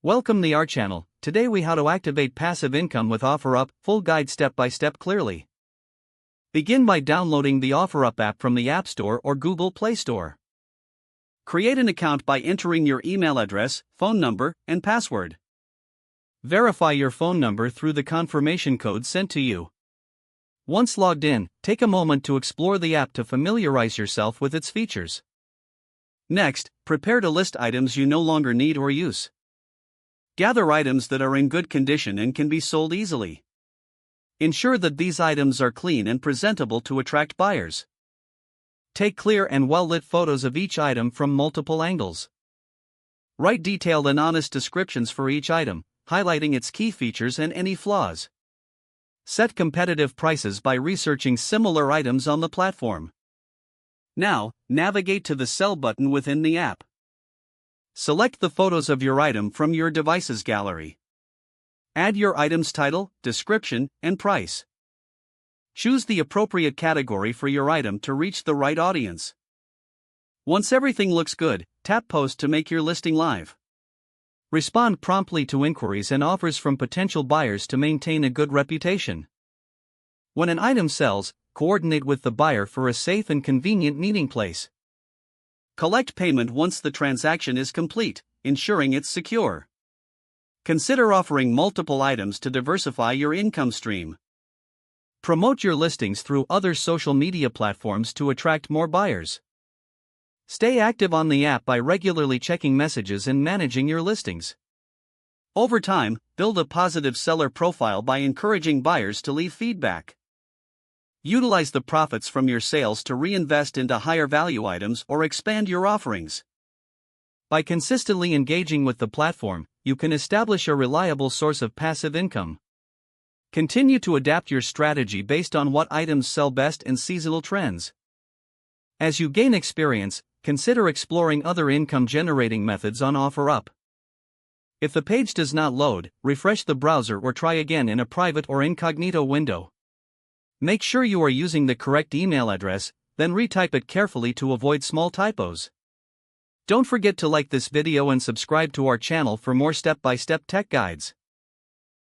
Welcome to our channel. Today we how to activate passive income with OfferUp, full guide step by step clearly. Begin by downloading the OfferUp app from the App Store or Google Play Store. Create an account by entering your email address, phone number, and password. Verify your phone number through the confirmation code sent to you. Once logged in, take a moment to explore the app to familiarize yourself with its features. Next, prepare to list items you no longer need or use. Gather items that are in good condition and can be sold easily. Ensure that these items are clean and presentable to attract buyers. Take clear and well-lit photos of each item from multiple angles. Write detailed and honest descriptions for each item, highlighting its key features and any flaws. Set competitive prices by researching similar items on the platform. Now, navigate to the Sell button within the app. Select the photos of your item from your device's gallery. Add your item's title, description, and price. Choose the appropriate category for your item to reach the right audience. Once everything looks good, tap Post to make your listing live. Respond promptly to inquiries and offers from potential buyers to maintain a good reputation. When an item sells, coordinate with the buyer for a safe and convenient meeting place. Collect payment once the transaction is complete, ensuring it's secure. Consider offering multiple items to diversify your income stream. Promote your listings through other social media platforms to attract more buyers. Stay active on the app by regularly checking messages and managing your listings. Over time, build a positive seller profile by encouraging buyers to leave feedback. Utilize the profits from your sales to reinvest into higher value items or expand your offerings. By consistently engaging with the platform, you can establish a reliable source of passive income. Continue to adapt your strategy based on what items sell best and seasonal trends. As you gain experience, consider exploring other income-generating methods on OfferUp. If the page does not load, refresh the browser or try again in a private or incognito window. Make sure you are using the correct email address, then retype it carefully to avoid small typos. Don't forget to like this video and subscribe to our channel for more step-by-step tech guides.